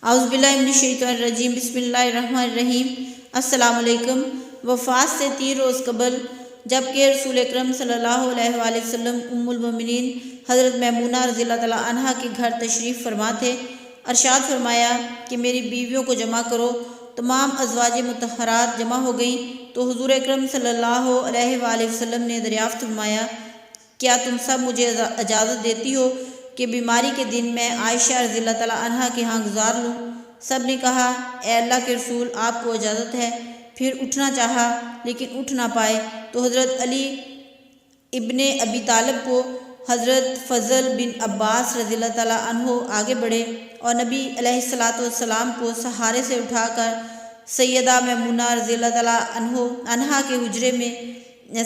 اعوذ باللہ من الشیطان الرجیم، بسم اللہ الرحمن الرحیم۔ السلام علیکم۔ وفات سے 3 روز قبل جبکہ رسول اکرم صلی اللہ علیہ وآلہ وسلم ام المومنین حضرت میمونہ رضی اللہ تعالیٰ عنہا کے گھر تشریف فرما تھے، ارشاد فرمایا کہ میری بیویوں کو جمع کرو۔ تمام ازواج مطہرات جمع ہو گئیں تو حضور اکرم صلی اللہ علیہ وآلہ وسلم نے دریافت فرمایا، کیا تم سب مجھے اجازت دیتی ہو کہ بیماری کے دن میں عائشہ رضی اللہ تعالیٰ عنہا کے ہاں گزار لوں؟ سب نے کہا، اے اللہ کے رسول، آپ کو اجازت ہے۔ پھر اٹھنا چاہا لیکن اٹھ نہ پائے تو حضرت علی ابن ابی طالب کو حضرت فضل بن عباس رضی اللہ تعالیٰ عنہ آگے بڑھے اور نبی علیہ السلام کو سہارے سے اٹھا کر سیدہ میمونہ رضی اللہ تعالیٰ عنہا کے حجرے میں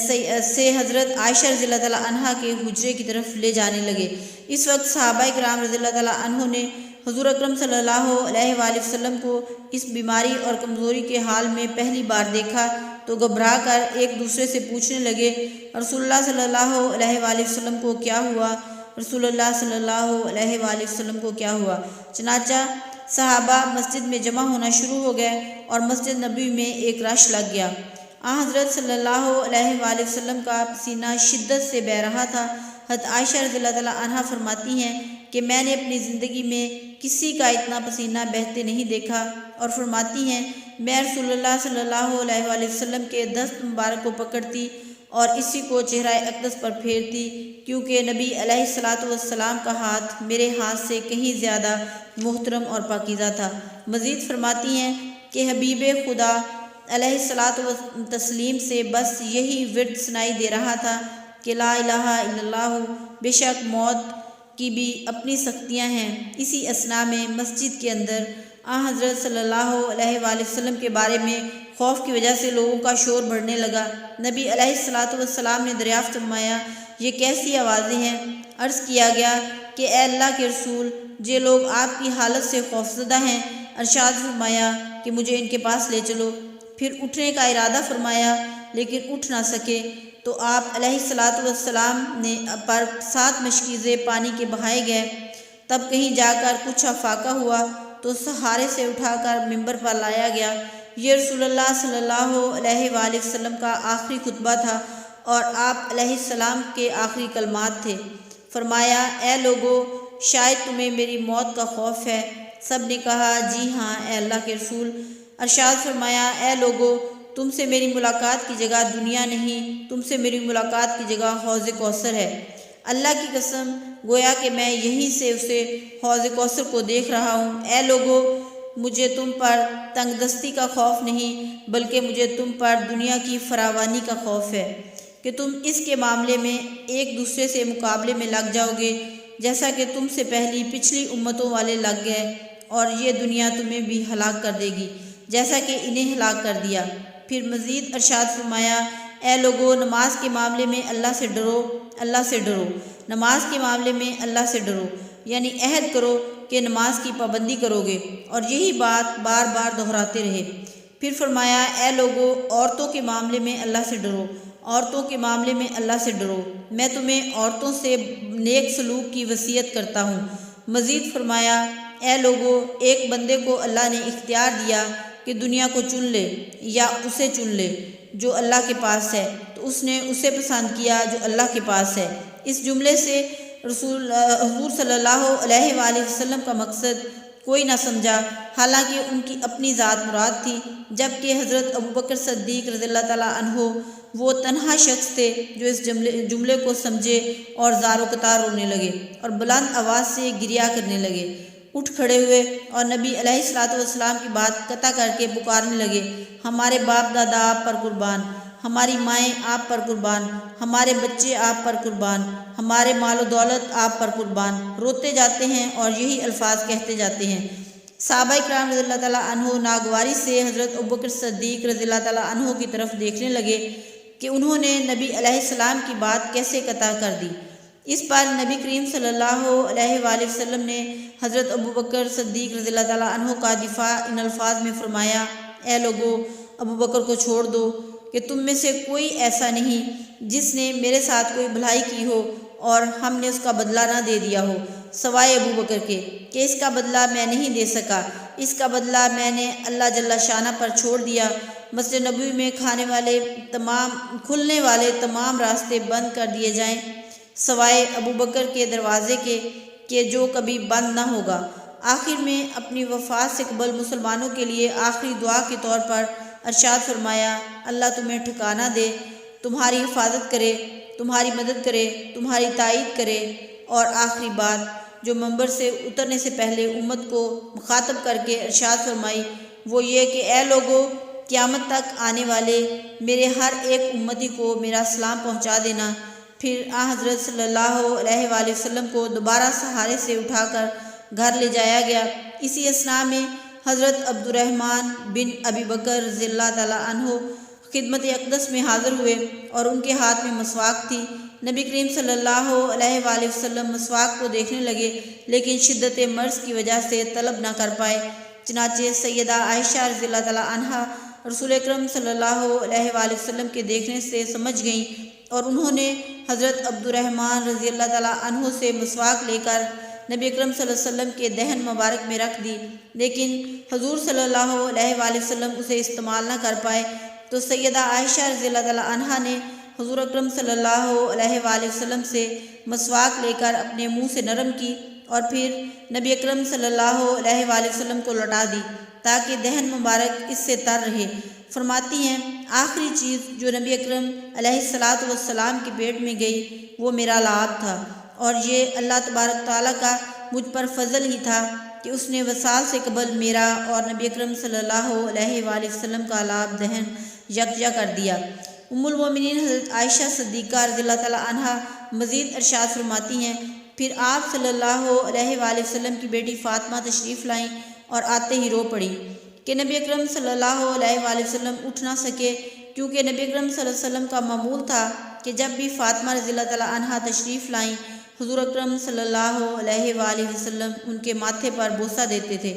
سے حضرت عائشہ رضی اللہ تعالیٰ عنہا کے حجرے کی طرف لے جانے لگے۔ اس وقت صحابہ کرام رضی اللہ تعالیٰ عنہ نے حضور اکرم صلی اللہ علیہ وآلہ وسلم کو اس بیماری اور کمزوری کے حال میں پہلی بار دیکھا تو گھبرا کر ایک دوسرے سے پوچھنے لگے، رسول اللہ صلی اللہ علیہ وآلہ وسلم کو کیا ہوا؟ رسول اللہ صلی اللہ علیہ وآلہ وسلم کو کیا ہوا؟ چنانچہ صحابہ مسجد میں جمع ہونا شروع ہو گئے اور مسجد نبوی میں ایک رش لگ گیا۔ حضرت صلی اللہ علیہ وآلہ وسلم کا پسینہ شدت سے بہہ رہا تھا۔ حضرت عائشہ رضی اللہ تعالیٰ عنہا فرماتی ہیں کہ میں نے اپنی زندگی میں کسی کا اتنا پسینہ بہتے نہیں دیکھا، اور فرماتی ہیں میں رسول اللہ صلی اللہ علیہ وآلہ وسلم کے دست مبارک کو پکڑتی اور اسی کو چہرہ اقدس پر پھیرتی، کیونکہ نبی علیہ السلام کا ہاتھ میرے ہاتھ سے کہیں زیادہ محترم اور پاکیزہ تھا۔ مزید فرماتی ہیں کہ حبیب خدا علیہ الصلاۃ والتسلیم سے بس یہی ورد سنائی دے رہا تھا کہ لا الہ الا اللہ، بے شک موت کی بھی اپنی سختیاں ہیں۔ اسی اثناء میں مسجد کے اندر حضرت صلی اللہ علیہ وآلہ وسلم کے بارے میں خوف کی وجہ سے لوگوں کا شور بڑھنے لگا۔ نبی علیہ السلام نے دریافت فرمایا، یہ کیسی آوازیں ہیں؟ عرض کیا گیا کہ اے اللہ کے رسول، جو لوگ آپ کی حالت سے خوفزدہ ہیں، ارشاد فرمایا کہ مجھے ان کے پاس لے چلو۔ پھر اٹھنے کا ارادہ فرمایا لیکن اٹھ نہ سکے تو آپ علیہ السلام نے پر 7 مشکیزیں پانی کے بہائے گئے۔ تب کہیں جا کر کچھ افاقہ ہوا تو سہارے سے اٹھا کر ممبر پر لایا گیا۔ یہ رسول اللہ صلی اللہ علیہ وآلہ وسلم کا آخری خطبہ تھا اور آپ علیہ السلام کے آخری کلمات تھے۔ فرمایا، اے لوگو، شاید تمہیں میری موت کا خوف ہے؟ سب نے کہا، جی ہاں اے اللہ کے رسول۔ ارشاد فرمایا، اے لوگو، تم سے میری ملاقات کی جگہ دنیا نہیں، تم سے میری ملاقات کی جگہ حوض کوثر ہے۔ اللہ کی قسم، گویا کہ میں یہیں سے اسے حوض کوثر کو دیکھ رہا ہوں۔ اے لوگو، مجھے تم پر تنگ دستی کا خوف نہیں، بلکہ مجھے تم پر دنیا کی فراوانی کا خوف ہے کہ تم اس کے معاملے میں ایک دوسرے سے مقابلے میں لگ جاؤ گے، جیسا کہ تم سے پچھلی امتوں والے لگ گئے، اور یہ دنیا تمہیں بھی ہلاک کر دے گی جیسا کہ انہیں ہلاک کر دیا۔ پھر مزید ارشاد فرمایا، اے لوگو، نماز کے معاملے میں اللہ سے ڈرو، اللہ سے ڈرو، نماز کے معاملے میں اللہ سے ڈرو، یعنی عہد کرو کہ نماز کی پابندی کرو گے، اور یہی بات بار بار دہراتے رہے۔ پھر فرمایا، اے لوگو، عورتوں کے معاملے میں اللہ سے ڈرو، عورتوں کے معاملے میں اللہ سے ڈرو، میں تمہیں عورتوں سے نیک سلوک کی وصیت کرتا ہوں۔ مزید فرمایا، اے لوگو، ایک بندے کو اللہ نے اختیار دیا کہ دنیا کو چن لے یا اسے چن لے جو اللہ کے پاس ہے، تو اس نے اسے پسند کیا جو اللہ کے پاس ہے۔ اس جملے سے حضور صلی اللہ علیہ وآلہ وسلم کا مقصد کوئی نہ سمجھا، حالانکہ ان کی اپنی ذات مراد تھی، جبکہ حضرت ابوبکر صدیق رضی اللہ تعالیٰ عنہ وہ تنہا شخص تھے جو اس جملے کو سمجھے اور زار و قطار رونے لگے اور بلند آواز سے گریہ کرنے لگے۔ اٹھ کھڑے ہوئے اور نبی علیہ السلام کی بات قطع کر کے پکارنے لگے، ہمارے باپ دادا آپ پر قربان، ہماری مائیں آپ پر قربان، ہمارے بچے آپ پر قربان، ہمارے مال و دولت آپ پر قربان۔ روتے جاتے ہیں اور یہی الفاظ کہتے جاتے ہیں۔ صحابہ کرام رضی اللہ تعالیٰ عنہ ناگواری سے حضرت ابوبکر صدیق رضی اللہ تعالیٰ عنہ کی طرف دیکھنے لگے کہ انہوں نے نبی علیہ السلام کی بات کیسے قطع کر دی۔ اس پر نبی کریم صلی اللہ علیہ وآلہ وسلم نے حضرت ابوبکر صدیق رضی اللہ تعالیٰ عنہ کا دفاع ان الفاظ میں فرمایا، اے لوگو، ابوبکر کو چھوڑ دو کہ تم میں سے کوئی ایسا نہیں جس نے میرے ساتھ کوئی بھلائی کی ہو اور ہم نے اس کا بدلہ نہ دے دیا ہو۔ سوائے ابو بکر کے کہ اس کا بدلہ میں نہیں دے سکا، اس کا بدلہ میں نے اللہ جل شانہ پر چھوڑ دیا۔ مسجد نبوی میں کھلنے والے تمام راستے بند کر دیے جائیں سوائے ابو بکر کے دروازے کے کہ جو کبھی بند نہ ہوگا۔ آخر میں اپنی وفات سے قبل مسلمانوں کے لیے آخری دعا کے طور پر ارشاد فرمایا، اللہ تمہیں ٹھکانہ دے، تمہاری حفاظت کرے، تمہاری مدد کرے، تمہاری تائید کرے۔ اور آخری بات جو منبر سے اترنے سے پہلے امت کو مخاطب کر کے ارشاد فرمائی وہ یہ کہ اے لوگو، قیامت تک آنے والے میرے ہر ایک امتی کو میرا سلام پہنچا دینا۔ پھر حضرت صلی اللہ علیہ وآلہ وسلم کو دوبارہ سہارے سے اٹھا کر گھر لے جایا گیا۔ اسی اثناء میں حضرت عبد الرحمن بن ابی بکر رضی اللہ تعالیٰ عنہ خدمت اقدس میں حاضر ہوئے اور ان کے ہاتھ میں مسواک تھی۔ نبی کریم صلی اللہ علیہ وآلہ وسلم مسواک کو دیکھنے لگے لیکن شدت مرض کی وجہ سے طلب نہ کر پائے۔ چنانچہ سیدہ عائشہ رضی اللہ تعالیٰ عنہا رسول اکرم صلی اللہ علیہ وآلہ وسلم کے دیکھنے سے سمجھ گئیں اور انہوں نے حضرت عبد الرحمن رضی اللہ تعالیٰ عنہ سے مسواک لے کر نبی اکرم صلی اللہ علیہ وسلم کے دہن مبارک میں رکھ دی، لیکن حضور صلی اللہ علیہ وآلہ وسلم اسے استعمال نہ کر پائے تو سیدہ عائشہ رضی اللہ تعالیٰ عنہا نے حضور اکرم صلی اللہ علیہ وآلہ وسلم سے مسواک لے کر اپنے منہ سے نرم کی اور پھر نبی اکرم صلی اللہ علیہ وآلہ وسلم کو لوٹا دی تاکہ دہن مبارک اس سے تر رہے۔ فرماتی ہیں آخری چیز جو نبی اکرم علیہ السلام کے پیٹ میں گئی وہ میرا لعاب تھا، اور یہ اللہ تبارک تعالیٰ کا مجھ پر فضل ہی تھا کہ اس نے وصال سے قبل میرا اور نبی اکرم صلی اللہ علیہ وآلہ وسلم کا لعاب دہن یکجا کر دیا۔ ام المومنین حضرت عائشہ صدیقہ رضی اللہ تعالیٰ عنہا مزید ارشاد فرماتی ہیں پھر آپ صلی اللہ علیہ وآلہ وسلم کی بیٹی فاطمہ تشریف لائیں اور آتے ہی رو پڑی کہ نبی اکرم صلی اللہ علیہ وآلہ وسلم اٹھ نہ سکے، کیونکہ نبی اکرم صلی اللہ علیہ وسلم کا معمول تھا کہ جب بھی فاطمہ رضی اللہ تعالیٰ عنہا تشریف لائیں حضور اکرم صلی اللہ علیہ وآلہ وسلم ان کے ماتھے پر بوسہ دیتے تھے۔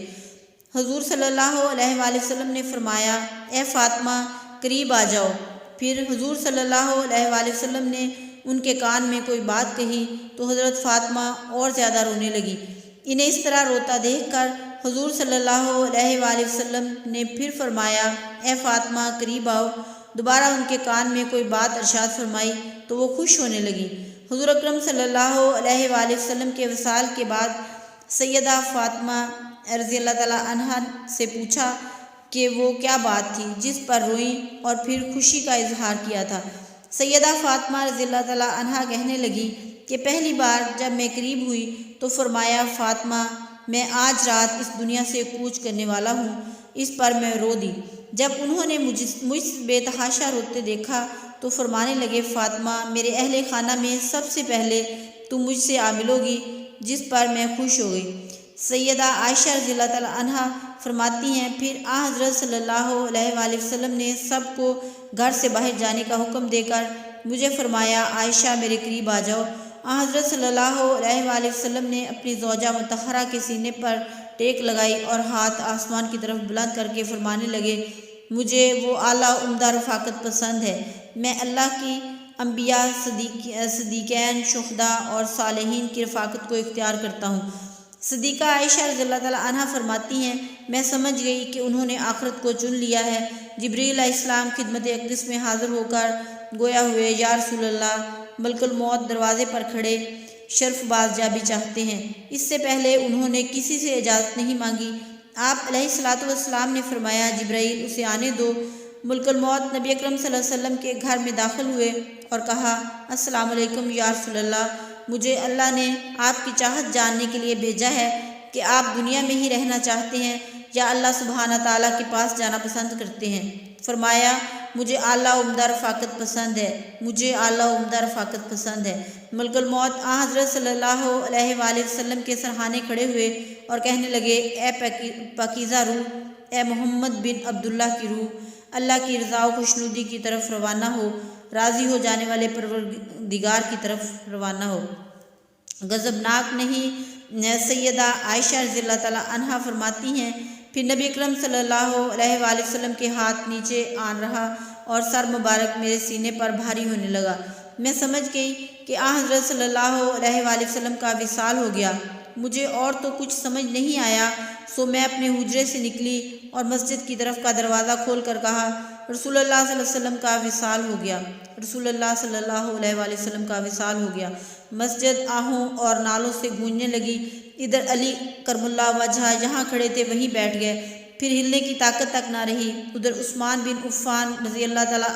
حضور صلی اللہ علیہ وآلہ وسلم نے فرمایا اے فاطمہ قریب آ جاؤ۔ پھر حضور صلی اللہ علیہ وآلہ وسلم نے ان کے کان میں کوئی بات کہی تو حضرت فاطمہ اور زیادہ رونے لگی۔ انہیں اس طرح روتا دیکھ کر حضور صلی اللہ علیہ وآلہ وسلم نے پھر فرمایا اے فاطمہ قریب آؤ۔ دوبارہ ان کے کان میں کوئی بات ارشاد فرمائی تو وہ خوش ہونے لگی۔ حضور اکرم صلی اللہ علیہ وآلہ وسلم کے وصال کے بعد سیدہ فاطمہ رضی اللہ تعالیٰ عنہا سے پوچھا کہ وہ کیا بات تھی جس پر روئیں اور پھر خوشی کا اظہار کیا تھا۔ سیدہ فاطمہ رضی اللہ تعالیٰ عنہا کہنے لگی کہ پہلی بار جب میں قریب ہوئی تو فرمایا فاطمہ میں آج رات اس دنیا سے کوچ کرنے والا ہوں۔ اس پر میں رو دی۔ جب انہوں نے مجھ بے تحاشا روتے دیکھا تو فرمانے لگے فاطمہ میرے اہل خانہ میں سب سے پہلے تم مجھ سے عامل ہوگی، جس پر میں خوش ہو گئی۔ سیدہ عائشہ رضی اللہ تعالیٰ عنہا فرماتی ہیں پھر حضرت صلی اللہ علیہ وآلہ وسلم نے سب کو گھر سے باہر جانے کا حکم دے کر مجھے فرمایا عائشہ میرے قریب آ جاؤ۔ حضرت صلی اللہ علیہ وآلہ وسلم نے اپنی زوجہ مطہرہ کے سینے پر ٹیک لگائی اور ہاتھ آسمان کی طرف بلند کر کے فرمانے لگے مجھے وہ اعلیٰ عمدہ رفاقت پسند ہے، میں اللہ کی انبیاء، صدیقین، شہداء اور صالحین کی رفاقت کو اختیار کرتا ہوں۔ صدیقہ عائشہ رضی اللہ تعالیٰ عنہا فرماتی ہیں میں سمجھ گئی کہ انہوں نے آخرت کو چن لیا ہے۔ جبریل علیہ السلام خدمت اقدس میں حاضر ہو کر گویا ہوئے یا رسول اللہ ملک الموت دروازے پر کھڑے شرف باز جا بھی چاہتے ہیں۔ اس سے پہلے انہوں نے کسی سے اجازت نہیں مانگی۔ آپ علیہ السلام نے فرمایا جبرائیل اسے آنے دو۔ ملک الموت نبی اکرم صلی اللہ علیہ وسلم کے گھر میں داخل ہوئے اور کہا السلام علیکم یا رسول اللہ، مجھے اللہ نے آپ کی چاہت جاننے کے لیے بھیجا ہے کہ آپ دنیا میں ہی رہنا چاہتے ہیں یا اللہ سبحانہ تعالیٰ کے پاس جانا پسند کرتے ہیں۔ فرمایا مجھے اعلیٰ عمدہ رفاقت پسند ہے، مجھے اعلیٰ عمدہ رفاقت پسند ہے۔ ملک الموت حضرت صلی اللہ علیہ وآلہ وسلم کے سرہانے کھڑے ہوئے اور کہنے لگے اے پاکیزہ روح، اے محمد بن عبداللہ کی روح، اللہ کی رضا و خوشنودی کی طرف روانہ ہو، راضی ہو جانے والے پروردگار کی طرف روانہ ہو۔ غضبناک نہیں، سیدہ عائشہ رضی اللہ تعالیٰ عنہا فرماتی ہیں پھر نبی اکرم صلی اللہ علیہ وآلہ وسلم کے ہاتھ نیچے آن رہا اور سر مبارک میرے سینے پر بھاری ہونے لگا۔ میں سمجھ گئی کہ حضرت صلی اللہ علیہ وآلہ وسلم کا وصال ہو گیا مجھے اور تو کچھ سمجھ نہیں آیا، سو میں اپنے حجرے سے نکلی اور مسجد کی طرف کا دروازہ کھول کر کہا، رسول اللہ صلی اللہ علیہ وسلم کا وصال ہو گیا، رسول اللہ صلی اللہ علیہ وآلہ وسلم کا وصال ہو گیا۔ مسجد آہوں اور نالوں سے گونجنے لگی۔ ادھر علی کرم اللہ وجہہ جہاں کھڑے تھے وہیں بیٹھ گئے، پھر ہلنے کی طاقت تک نہ رہی۔ ادھر عثمان بن عفان رضی اللہ تعالیٰ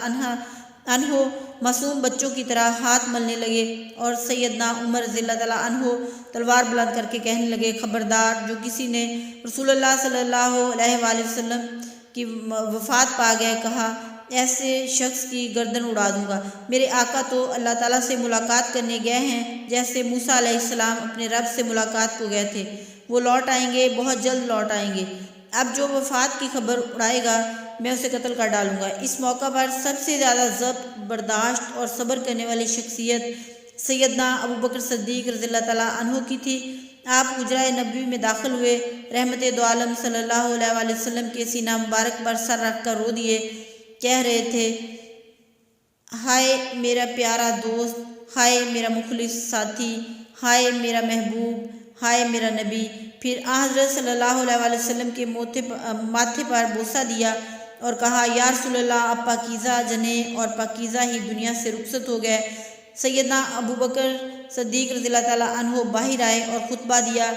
عنہ معصوم بچوں کی طرح ہاتھ ملنے لگے، اور سیدنا عمر رضی اللہ تعالیٰ عنہ تلوار بلند کر کے کہنے لگے، خبردار، جو کسی نے رسول اللہ صلی اللہ علیہ وآلہ وسلم کی وفات پا گئے، کہا ایسے شخص کی گردن اڑا دوں گا۔ میرے آقا تو اللہ تعالیٰ سے ملاقات کرنے گئے ہیں، جیسے موسیٰ علیہ السلام اپنے رب سے ملاقات کو گئے تھے۔ وہ لوٹ آئیں گے، بہت جلد لوٹ آئیں گے۔ اب جو وفات کی خبر اڑائے گا میں اسے قتل کر ڈالوں گا۔ اس موقع پر سب سے زیادہ ضبط، برداشت اور صبر کرنے والی شخصیت سیدنا ابوبکر صدیق رضی اللہ تعالیٰ عنہ کی تھی۔ آپ حجرہ نبوی میں داخل ہوئے، رحمت دو عالم صلی اللہ علیہ وآلہ وسلم کے سینہ مبارک پر سر رکھ کر رو دیے، کہہ رہے تھے، ہائے میرا پیارا دوست، ہائے میرا مخلص ساتھی، ہائے میرا محبوب، ہائے میرا نبی۔ پھر حضرت صلی اللہ علیہ وآلہ وسلم کے ماتھے پر بوسہ دیا اور کہا، یا رسول اللہ، آپ پاکیزہ جنیں اور پاکیزہ ہی دنیا سے رخصت ہو گئے۔ سیدنا ابوبکر صدیق رضی اللہ تعالیٰ عنہ باہر آئے اور خطبہ دیا،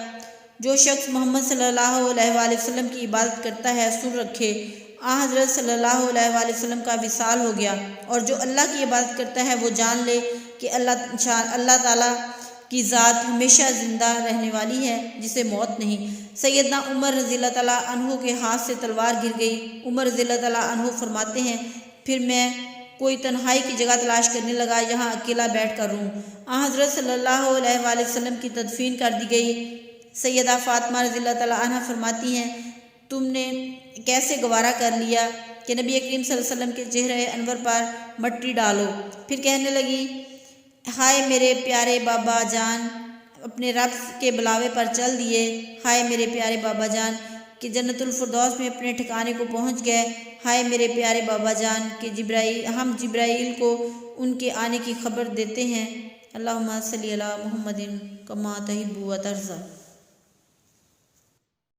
جو شخص محمد صلی اللہ علیہ وآلہ وسلم کی عبادت کرتا ہے سن رکھے، حضرت صلی اللہ علیہ وآلہ وسلم کا وصال ہو گیا، اور جو اللہ کی عبادت کرتا ہے وہ جان لے کہ اللہ تعالیٰ کی ذات ہمیشہ زندہ رہنے والی ہے، جسے موت نہیں۔ سیدنا عمر رضی اللہ تعالیٰ عنہ کے ہاتھ سے تلوار گر گئی۔ عمر رضی اللہ تعالیٰ عنہ فرماتے ہیں، پھر میں کوئی تنہائی کی جگہ تلاش کرنے لگا، یہاں اکیلا بیٹھ کر روں۔ حضرت صلی اللہ علیہ وآلہ وسلم کی تدفین کر دی گئی۔ سیدہ فاطمہ رضی اللہ تعالیٰ عنہ فرماتی ہیں، تم نے کیسے گوارا کر لیا کہ نبی کریم صلی اللہ علیہ وسلم کے چہرے انور پر مٹی ڈالو؟ پھر کہنے لگی، ہائے میرے پیارے بابا جان، اپنے رب کے بلاوے پر چل دیے، ہائے میرے پیارے بابا جان کہ جنت الفردوس میں اپنے ٹھکانے کو پہنچ گئے، ہائے میرے پیارے بابا جان کہ ہم جبرائیل کو ان کے آنے کی خبر دیتے ہیں۔ اللہم صلی علی محمد کما تحب و ترضی۔